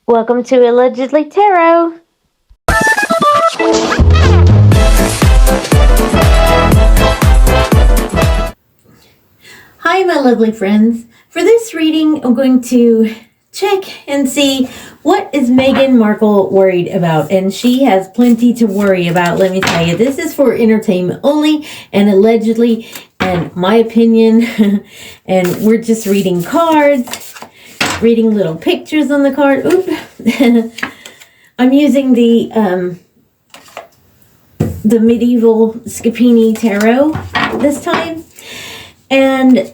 Welcome to Allegedly Tarot. Hi, my lovely friends. For this reading, I'm going to check and see what is Meghan Markle worried about. And she has plenty to worry about, let me tell you. This is for entertainment only and allegedly, and my opinion. And we're just reading cards, reading little pictures on the card. Oop. I'm using the medieval Scapini Tarot this time. And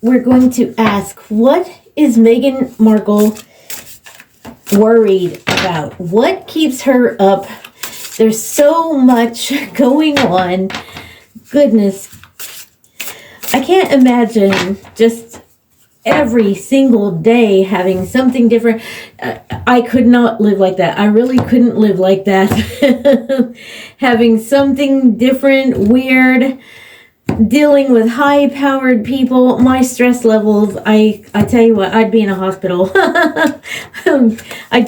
we're going to ask, what is Meghan Markle worried about? What keeps her up? There's so much going on. Goodness. I can't imagine just every single day having something different. I could not live like that. I really couldn't live like that. Having something different, weird, dealing with high-powered people, my stress levels, I tell you what, I'd be in a hospital. I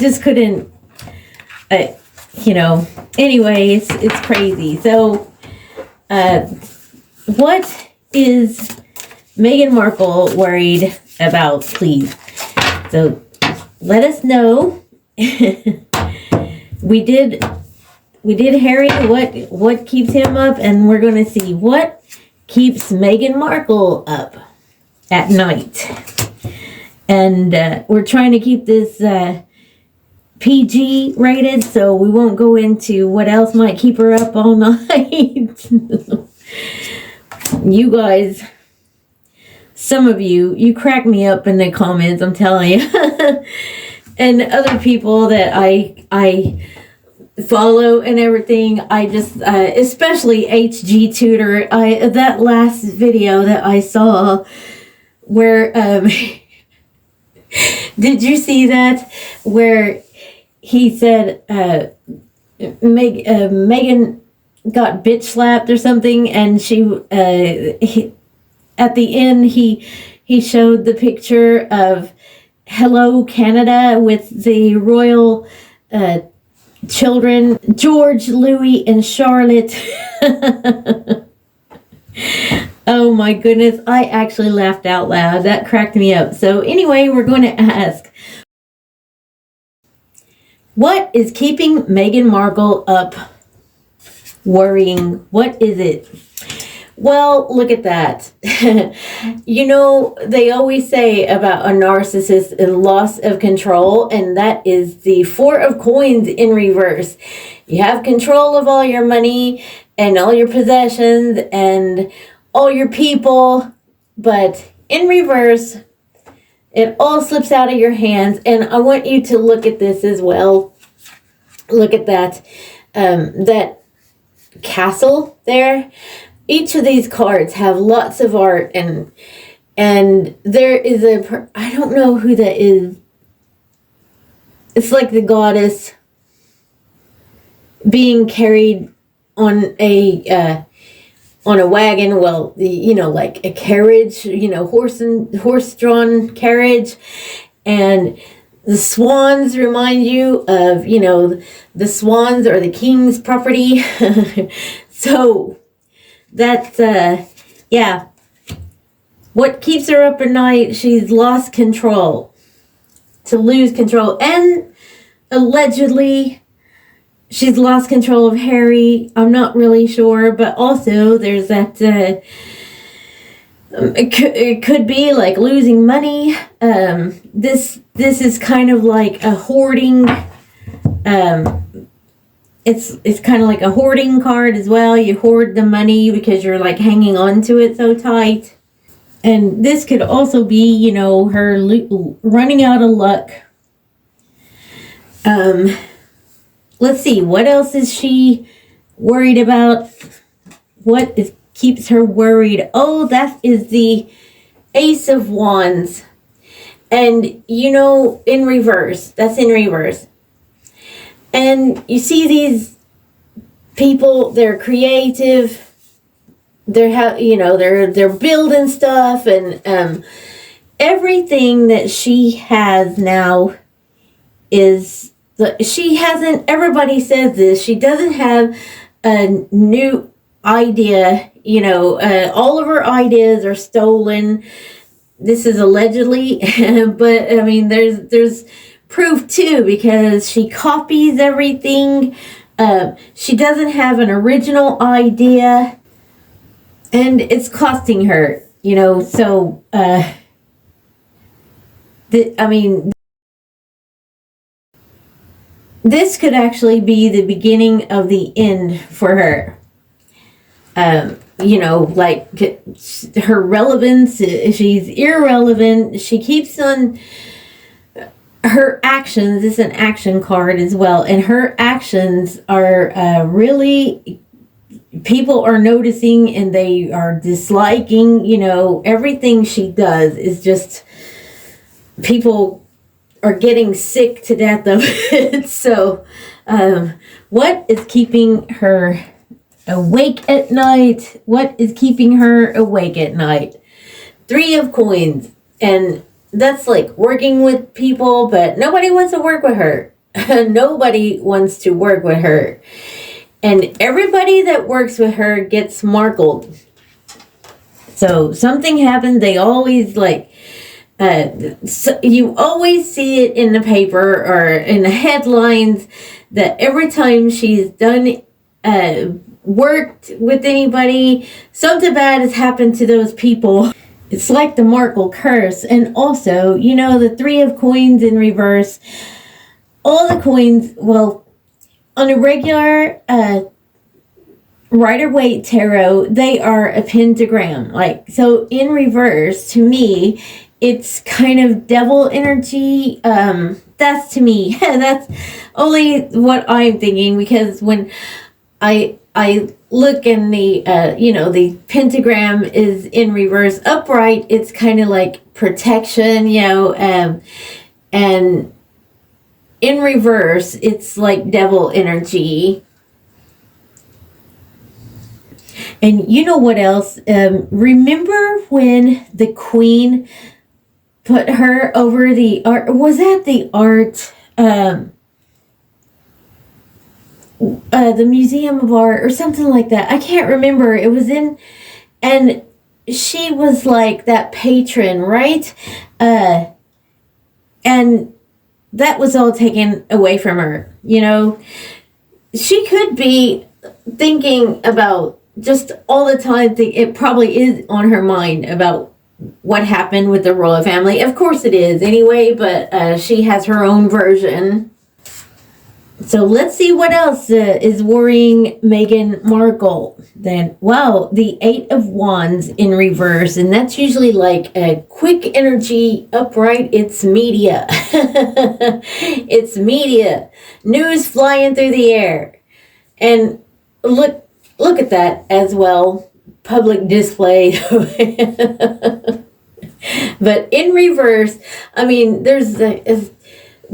just couldn't, anyway, it's crazy. So, what is Meghan Markle worried about, please? So, let us know. We did Harry, what keeps him up, and we're going to see what keeps Meghan Markle up at night. And we're trying to keep this PG rated, so we won't go into what else might keep her up all night. You guys, some of you crack me up in the comments, I'm telling you. And other people that I follow and everything, I just especially HG Tutor, that last video that I saw where did you see that, where he said Meghan got bitch slapped or something, and at the end he showed the picture of Hello Canada with the royal children, George, Louis, and Charlotte. Oh my goodness, I actually laughed out loud. That cracked me up. So anyway, we're going to ask, what is keeping Meghan Markle up, worrying? What is it? Well, look at that. You know, they always say about a narcissist and loss of control, and that is the Four of Coins in reverse. You have control of all your money and all your possessions and all your people, but in reverse, it all slips out of your hands. And I want you to look at this as well. Look at that. That castle there. Each of these cards have lots of art, and there is I don't know who that is. It's like the goddess being carried on a wagon. Well, like a carriage, horse-drawn carriage, and the swans remind you of, the swans are the king's property. So that's, yeah. What keeps her up at night, she's lost control. To lose control. And allegedly, she's lost control of Harry. I'm not really sure. But also, there's that, it could be like losing money. This is kind of like a hoarding, It's kind of like a hoarding card as well. You hoard the money because you're like hanging on to it so tight. And this could also be, her running out of luck. Let's see. What else is she worried about? What keeps her worried? Oh, that is the Ace of Wands. And, in reverse. That's in reverse. And you see these people, they're creative, they're building stuff, and everything that she has now is she hasn't, everybody says this, she doesn't have a new idea. All of her ideas are stolen. This is allegedly, but I mean, there's proof too, because she copies everything. She doesn't have an original idea, and it's costing her. So I mean, this could actually be the beginning of the end for her. Like her relevance, she's irrelevant. She keeps on her actions. It's an action card as well, and her actions are really, people are noticing and they are disliking. Everything she does is just, people are getting sick to death of it. So what is keeping her awake at night? What is keeping her awake at night? 3 of Coins. And that's like working with people, but nobody wants to work with her. Nobody wants to work with her. And everybody that works with her gets markled. So something happened. They always so you always see it in the paper or in the headlines that every time she's done worked with anybody, something bad has happened to those people. It's like the Markle curse. And also, the 3 of Coins in reverse, all the coins, well, on a regular Rider-Waite tarot, they are a pentagram. So in reverse, to me, it's kind of devil energy. That's to me, that's only what I'm thinking, because when I look in the, the pentagram is in reverse. Upright, it's kind of like protection, and in reverse, it's like devil energy. And you know what else? Remember when the Queen put her over the art? Was that the art? The Museum of Art or something like that. I can't remember. It was in, and she was like that patron, right? And that was all taken away from her. She could be thinking about just all the time. It probably is on her mind about what happened with the royal family. Of course it is anyway, but she has her own version. So let's see what else is worrying Meghan Markle. Then, wow, the 8 of Wands in reverse, and that's usually like a quick energy. Upright, it's media. It's media. News flying through the air. And look at that as well. Public display. But in reverse, I mean,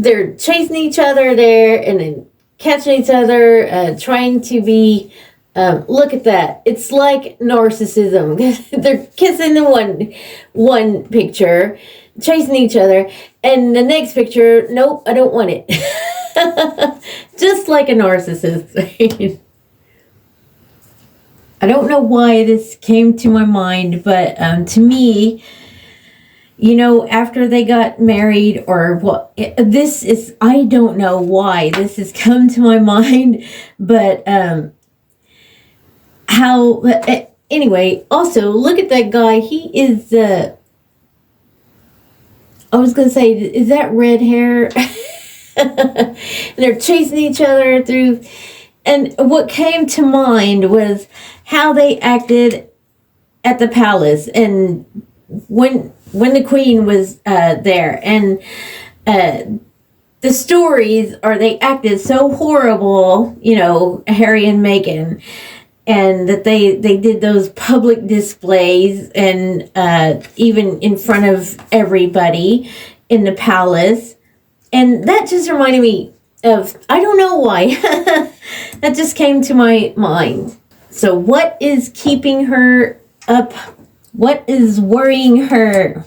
they're chasing each other there and then catching each other, trying to be, look at that. It's like narcissism. They're kissing in one picture, chasing each other, and the next picture, nope, I don't want it. Just like a narcissist. I don't know why this came to my mind, but to me, after they got married or what, this is, I don't know why this has come to my mind, but anyway, also look at that guy. He is, I was going to say, is that red hair? And they're chasing each other through, and what came to mind was how they acted at the palace, and when the Queen was there, and the stories are they acted so horrible, Harry and Meghan, and that they did those public displays, and even in front of everybody in the palace, and that just reminded me of, I don't know why, that just came to my mind. So what is keeping her up? What is worrying her?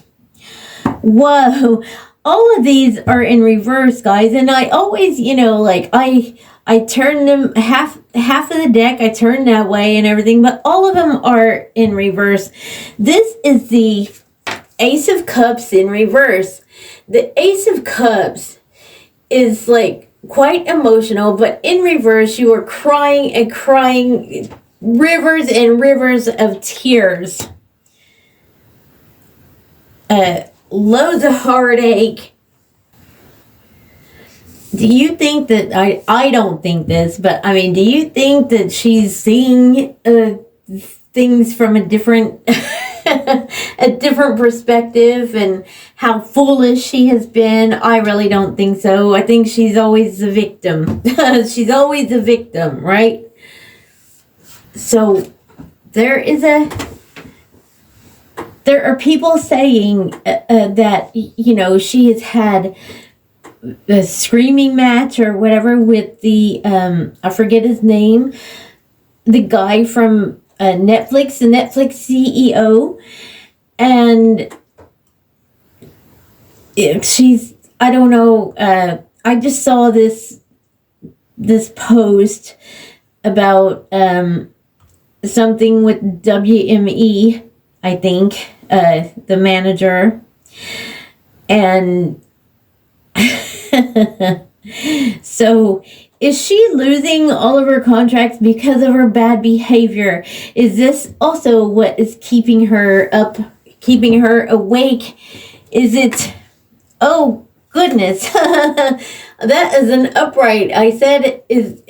Whoa, all of these are in reverse, guys. And I always, like I turn them half of the deck, I turn that way and everything, but all of them are in reverse. This is the Ace of Cups in reverse. The Ace of Cups is like quite emotional, but in reverse, you are crying and crying, rivers and rivers of tears. Loads of heartache. Do you think that, I don't think this, but I mean, do you think that she's seeing things from a different a different perspective, and how foolish she has been? I really don't think so. I think she's always the victim. She's always the victim, right? So there are people saying that, she has had a screaming match or whatever with the, I forget his name, the guy from Netflix, the Netflix CEO. And I don't know, I just saw this post about something with WME, I think, the manager. And so is she losing all of her contracts because of her bad behavior? Is this also what is keeping her up, keeping her awake? Is it, oh goodness, that is an upright. I said, is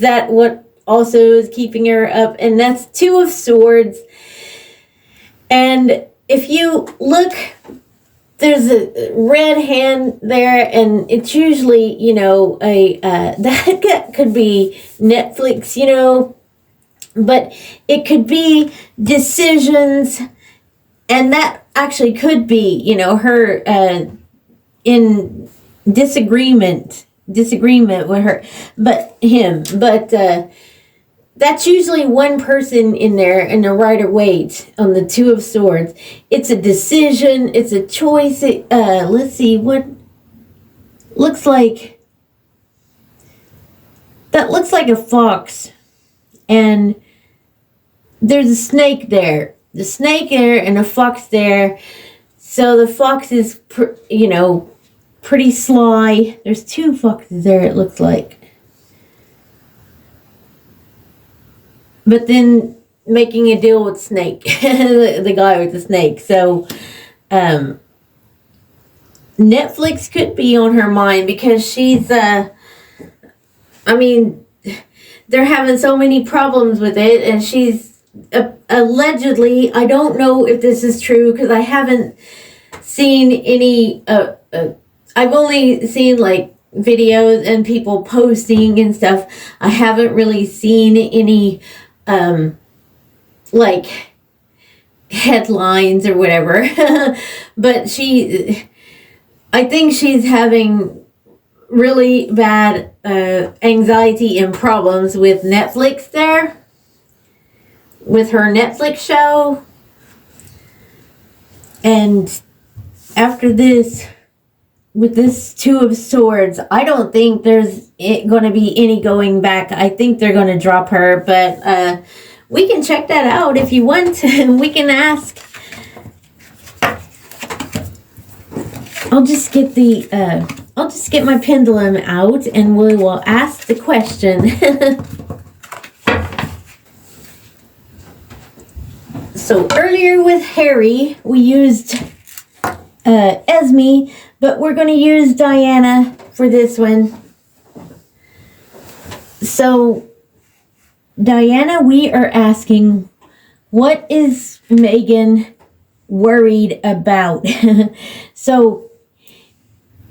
that what also is keeping her up? And that's Two of Swords. And if you look, there's a red hand there, and it's usually, that could be Netflix, but it could be decisions, and that actually could be, her in disagreement with her, but that's usually one person in there in the Rider-Waite on the Two of Swords. It's a decision. It's a choice. Let's see what looks like. That looks like a fox. And there's a snake there. The snake there and a fox there. So the fox is, pretty sly. There's two foxes there, it looks like. But then making a deal with Snake, the guy with the snake. So Netflix could be on her mind because she's, they're having so many problems with it. And she's allegedly, I don't know if this is true because I haven't seen any, I've only seen like videos and people posting and stuff. I haven't really seen any like headlines or whatever. But I think she's having really bad anxiety and problems with Netflix there, with her Netflix show. And after this, with this Two of Swords, I don't think there's going to be any going back. I think they're going to drop her, but we can check that out if you want. We can ask. I'll just get my pendulum out and we will ask the question. So earlier with Harry, we used Esme, but we're going to use Diana for this one. So, Diana, we are asking, what is Meghan worried about? So,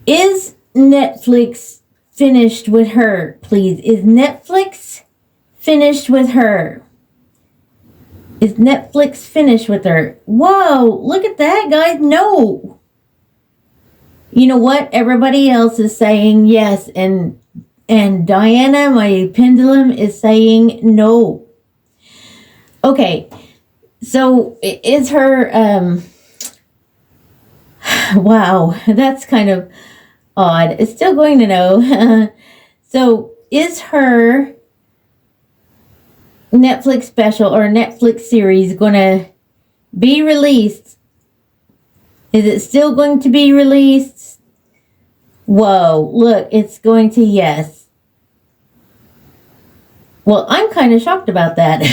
is Netflix finished with her? Please, is Netflix finished with her? Is Netflix finished with her? Whoa, look at that, guys. No. You know what? Everybody else is saying yes, and Diana, my pendulum, is saying no. Okay, so is her Wow, that's kind of odd. It's still going to know. So, is her Netflix special or Netflix series going to be released? Is it still going to be released? Whoa, look, it's going to yes. Well, I'm kind of shocked about that.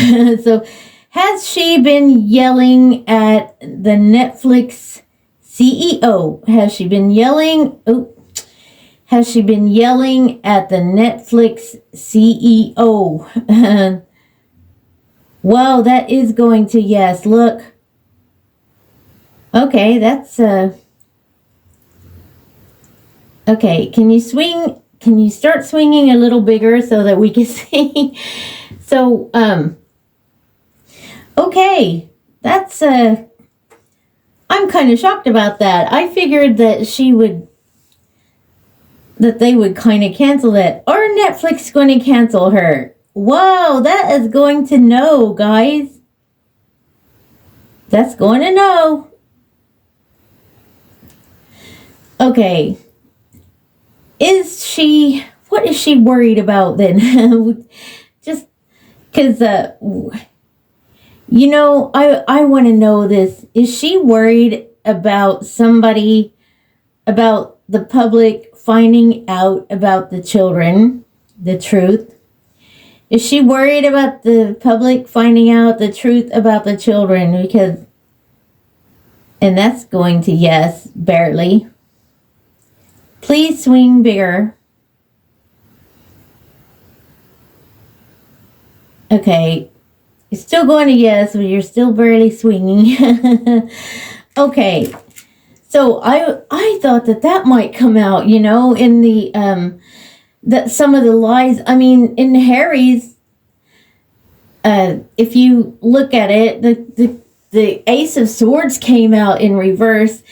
So, has she been yelling at the Netflix CEO? Has she been yelling? Oh, has she been yelling at the Netflix CEO? Wow, that is going to yes. Look. Okay, that's okay, can you swing? Can you start swinging a little bigger so that we can see? So, okay, that's I'm kind of shocked about that. I figured that they would kind of cancel that. Are Netflix going to cancel her? Whoa, that is going to know, guys. That's going to know. Okay. What is she worried about then? Just because, I want to know this. Is she worried about about the public finding out about the children, the truth? Is she worried about the public finding out the truth about the children? And that's going to yes, barely. Please swing bigger. Okay. You're still going to yes, but you're still barely swinging. Okay. So I thought that might come out, in the that some of the lies. I mean, in Harry's, if you look at it, the Ace of Swords came out in reverse.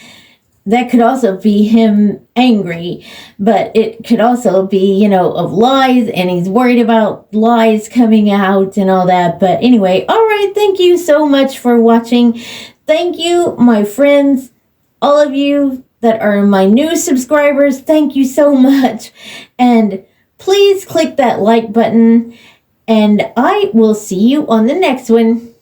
That could also be him angry, but it could also be, of lies, and he's worried about lies coming out and all that. But anyway, all right, thank you so much for watching. Thank you, my friends, all of you that are my new subscribers. Thank you so much. And please click that like button, and I will see you on the next one.